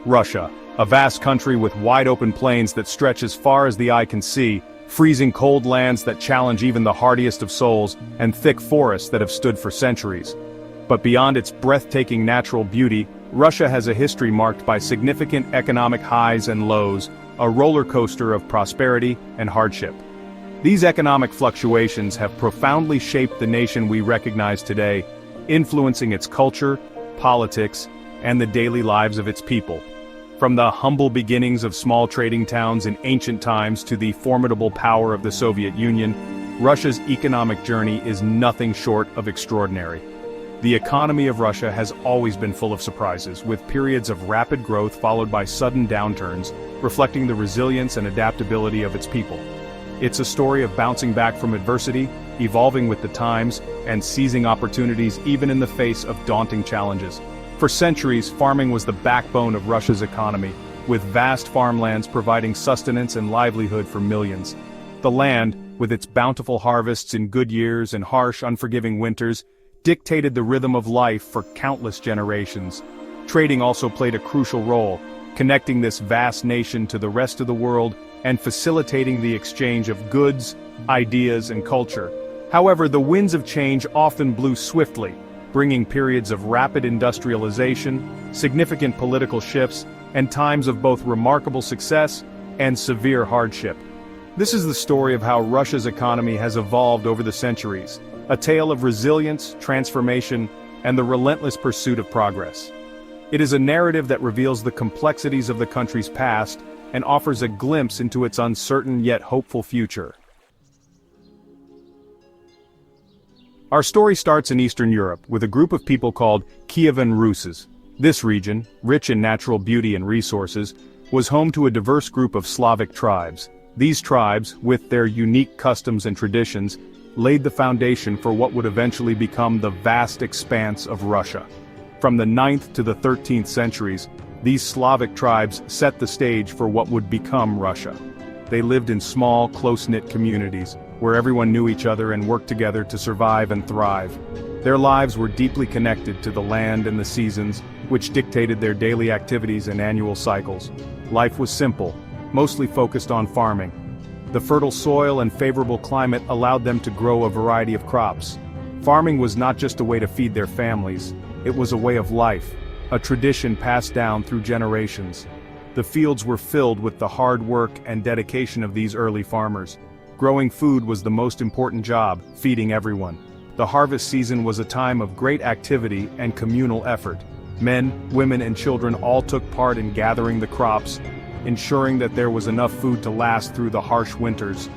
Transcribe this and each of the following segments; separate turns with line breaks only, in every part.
Russia, a vast country with wide-open plains that stretch as far as the eye can see, freezing cold lands that challenge even the hardiest of souls, and thick forests that have stood for centuries. But beyond its breathtaking natural beauty, Russia has a history marked by significant economic highs and lows, a roller coaster of prosperity and hardship. These economic fluctuations have profoundly shaped the nation we recognize today, influencing its culture, politics, and the daily lives of its people. From the humble beginnings of small trading towns in ancient times to the formidable power of the Soviet Union, Russia's economic journey is nothing short of extraordinary. The economy of Russia has always been full of surprises, with periods of rapid growth followed by sudden downturns, reflecting the resilience and adaptability of its people. It's a story of bouncing back from adversity, evolving with the times, and seizing opportunities even in the face of daunting challenges. For centuries, farming was the backbone of Russia's economy, with vast farmlands providing sustenance and livelihood for millions. The land, with its bountiful harvests in good years and harsh, unforgiving winters, dictated the rhythm of life for countless generations. Trading also played a crucial role, connecting this vast nation to the rest of the world and facilitating the exchange of goods, ideas, and culture. However, the winds of change often blew swiftly, bringing periods of rapid industrialization, significant political shifts, and times of both remarkable success and severe hardship. This is the story of how Russia's economy has evolved over the centuries, a tale of resilience, transformation, and the relentless pursuit of progress. It is a narrative that reveals the complexities of the country's past and offers a glimpse into its uncertain yet hopeful future. Our story starts in Eastern Europe with a group of people called Kievan Rus. This region, rich in natural beauty and resources, was home to a diverse group of Slavic tribes. These tribes, with their unique customs and traditions, laid the foundation for what would eventually become the vast expanse of Russia. From the 9th to the 13th centuries, these Slavic tribes set the stage for what would become Russia. They lived in small, close-knit communities, where everyone knew each other and worked together to survive and thrive. Their lives were deeply connected to the land and the seasons, which dictated their daily activities and annual cycles. Life was simple, mostly focused on farming. The fertile soil and favorable climate allowed them to grow a variety of crops. Farming was not just a way to feed their families, it was a way of life, a tradition passed down through generations. The fields were filled with the hard work and dedication of these early farmers. Growing food was the most important job, feeding everyone. The harvest season was a time of great activity and communal effort. Men, women, and children all took part in gathering the crops, ensuring that there was enough food to last through the harsh winters.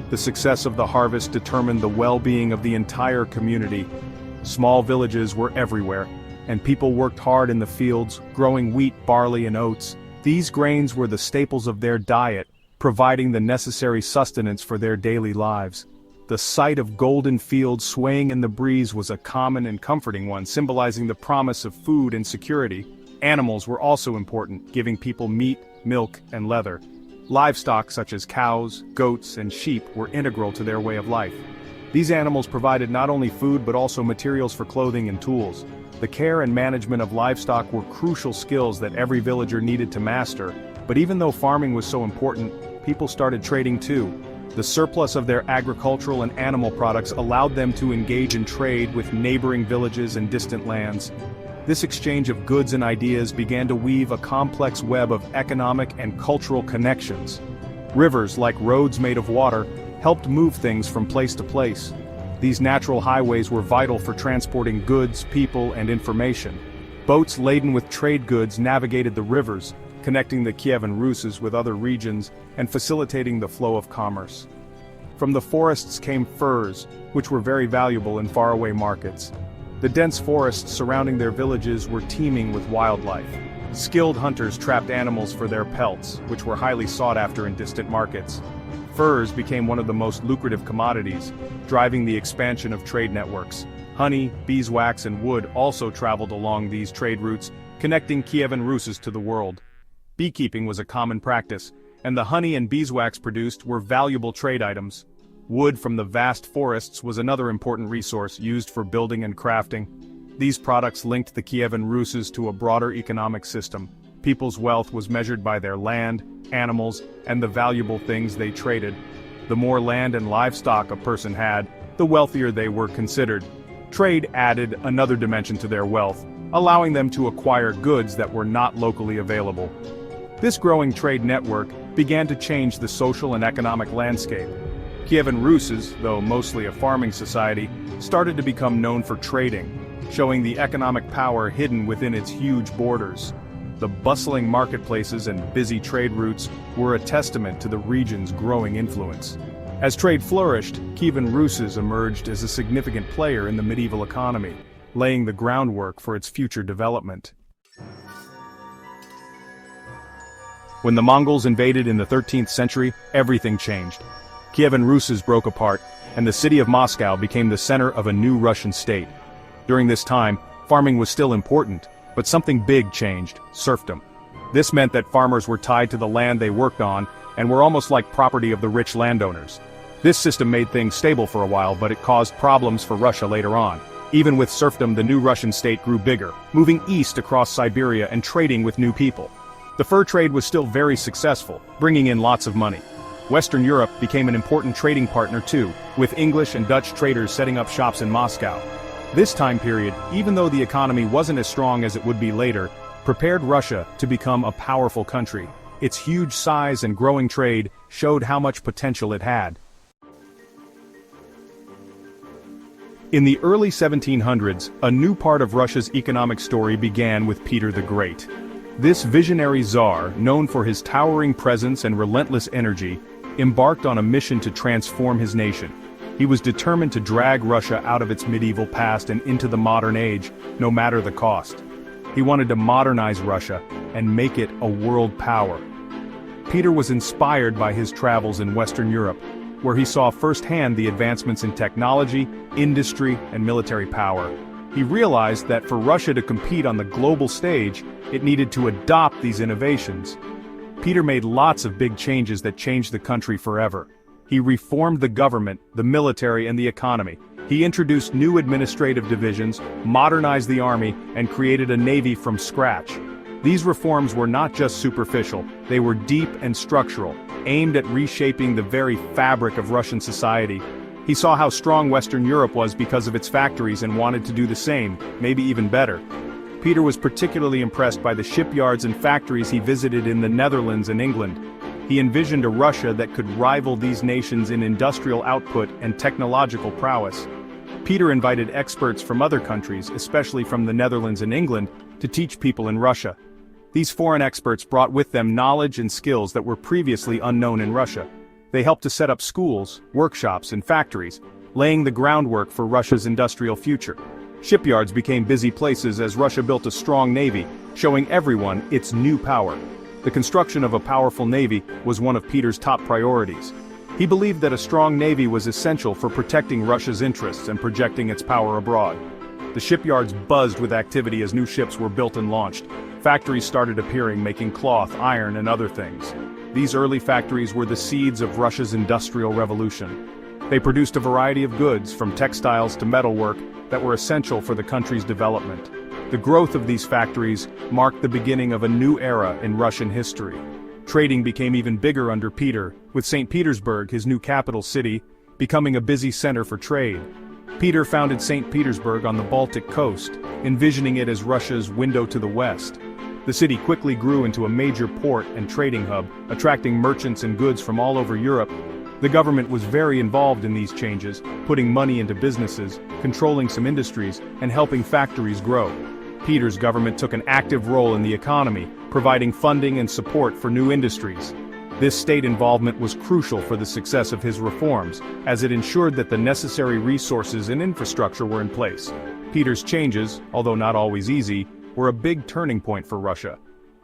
The success of the harvest determined the well-being of the entire community. Small villages were everywhere, and people worked hard in the fields, growing wheat, barley, and oats. These grains were the staples of their diet, providing the necessary sustenance for their daily lives. The sight of golden fields swaying in the breeze was a common and comforting one, symbolizing the promise of food and security. Animals were also important, giving people meat, milk, and leather. Livestock such as cows, goats, and sheep were integral to their way of life. These animals provided not only food but also materials for clothing and tools. The care and management of livestock were crucial skills that every villager needed to master. But even though farming was so important, people started trading too. The surplus of their agricultural and animal products allowed them to engage in trade with neighboring villages and distant lands. This exchange of goods and ideas began to weave a complex web of economic and cultural connections. Rivers, like roads made of water, helped move things from place to place. These natural highways were vital for transporting goods, people, and information. Boats laden with trade goods navigated the rivers, connecting the Kievan Rus with other regions and facilitating the flow of commerce. From the forests came furs, which were very valuable in faraway markets. The dense forests surrounding their villages were teeming with wildlife. Skilled hunters trapped animals for their pelts, which were highly sought after in distant markets. Furs became one of the most lucrative commodities, driving the expansion of trade networks. Honey, beeswax, and wood also traveled along these trade routes, connecting Kievan Rus to the world. Beekeeping was a common practice, and the honey and beeswax produced were valuable trade items. Wood from the vast forests was another important resource used for building and crafting. These products linked the Kievan Rus to a broader economic system, People's wealth was measured by their land, animals, and the valuable things they traded. The more land and livestock a person had, the wealthier they were considered. Trade added another dimension to their wealth, allowing them to acquire goods that were not locally available. This growing trade network began to change the social and economic landscape. Kievan Rus, though mostly a farming society, started to become known for trading, showing the economic power hidden within its huge borders. The bustling marketplaces and busy trade routes were a testament to the region's growing influence. As trade flourished, Kievan Rus emerged as a significant player in the medieval economy, laying the groundwork for its future development. When the Mongols invaded in the 13th century, everything changed. Kievan Rus broke apart, and the city of Moscow became the center of a new Russian state. During this time, farming was still important, but something big changed: serfdom. This meant that farmers were tied to the land they worked on and were almost like property of the rich landowners. This system made things stable for a while, but it caused problems for Russia later on. Even with serfdom, the new Russian state grew bigger, moving east across Siberia and trading with new people. The fur trade was still very successful, bringing in lots of money. Western Europe became an important trading partner too, with English and Dutch traders setting up shops in Moscow. This time period, even though the economy wasn't as strong as it would be later, prepared Russia to become a powerful country. Its huge size and growing trade showed how much potential it had. In the early 1700s, a new part of Russia's economic story began with Peter the Great. This visionary czar, known for his towering presence and relentless energy, embarked on a mission to transform his nation. He was determined to drag Russia out of its medieval past and into the modern age, no matter the cost. He wanted to modernize Russia and make it a world power. Peter was inspired by his travels in Western Europe, where he saw firsthand the advancements in technology, industry, and military power. He realized that for Russia to compete on the global stage, it needed to adopt these innovations. Peter made lots of big changes that changed the country forever. He reformed the government, the military, and the economy. He introduced new administrative divisions, modernized the army, and created a navy from scratch. These reforms were not just superficial, they were deep and structural, aimed at reshaping the very fabric of Russian society. He saw how strong Western Europe was because of its factories and wanted to do the same, maybe even better. Peter was particularly impressed by the shipyards and factories he visited in the Netherlands and England. He envisioned a Russia that could rival these nations in industrial output and technological prowess. Peter invited experts from other countries, especially from the Netherlands and England, to teach people in Russia. These foreign experts brought with them knowledge and skills that were previously unknown in Russia. They helped to set up schools, workshops, and factories, laying the groundwork for Russia's industrial future. Shipyards became busy places as Russia built a strong navy, showing everyone its new power. The construction of a powerful navy was one of Peter's top priorities. He believed that a strong navy was essential for protecting Russia's interests and projecting its power abroad. The shipyards buzzed with activity as new ships were built and launched. Factories started appearing, making cloth, iron, and other things. These early factories were the seeds of Russia's industrial revolution. They produced a variety of goods, from textiles to metalwork, that were essential for the country's development. The growth of these factories marked the beginning of a new era in Russian history. Trading became even bigger under Peter, with St. Petersburg, his new capital city, becoming a busy center for trade. Peter founded St. Petersburg on the Baltic coast, envisioning it as Russia's window to the west. The city quickly grew into a major port and trading hub, attracting merchants and goods from all over Europe. The government was very involved in these changes, putting money into businesses, controlling some industries, and helping factories grow. Peter's government took an active role in the economy, providing funding and support for new industries. This state involvement was crucial for the success of his reforms, as it ensured that the necessary resources and infrastructure were in place. Peter's changes, although not always easy, were a big turning point for Russia.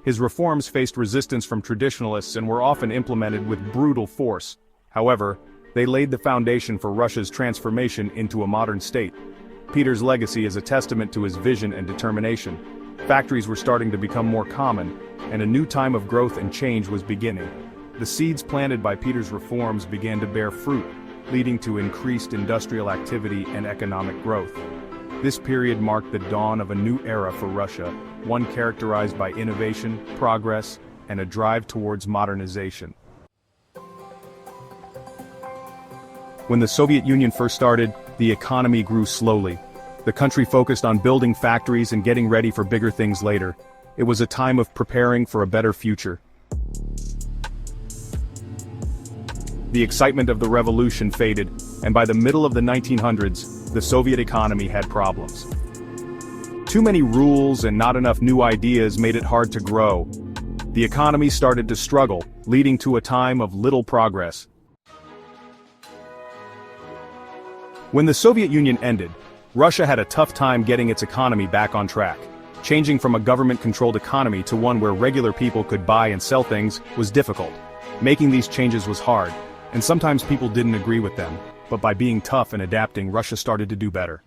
His reforms faced resistance from traditionalists and were often implemented with brutal force. However, they laid the foundation for Russia's transformation into a modern state. Peter's legacy is a testament to his vision and determination. Factories were starting to become more common, and a new time of growth and change was beginning. The seeds planted by Peter's reforms began to bear fruit, leading to increased industrial activity and economic growth. This period marked the dawn of a new era for Russia, one characterized by innovation, progress, and a drive towards modernization. When the Soviet Union first started, the economy grew slowly. The country focused on building factories and getting ready for bigger things later. It was a time of preparing for a better future. The excitement of the revolution faded, and by the middle of the 1900s, the Soviet economy had problems. Too many rules and not enough new ideas made it hard to grow. The economy started to struggle, leading to a time of little progress. When the Soviet Union ended, Russia had a tough time getting its economy back on track. Changing from a government-controlled economy to one where regular people could buy and sell things was difficult. Making these changes was hard, and sometimes people didn't agree with them, but by being tough and adapting, Russia started to do better.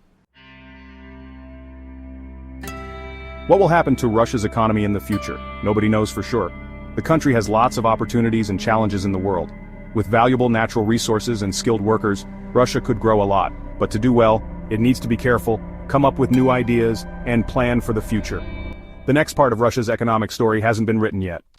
What will happen to Russia's economy in the future? Nobody knows for sure. The country has lots of opportunities and challenges in the world. With valuable natural resources and skilled workers, Russia could grow a lot, but to do well, it needs to be careful, come up with new ideas, and plan for the future. The next part of Russia's economic story hasn't been written yet.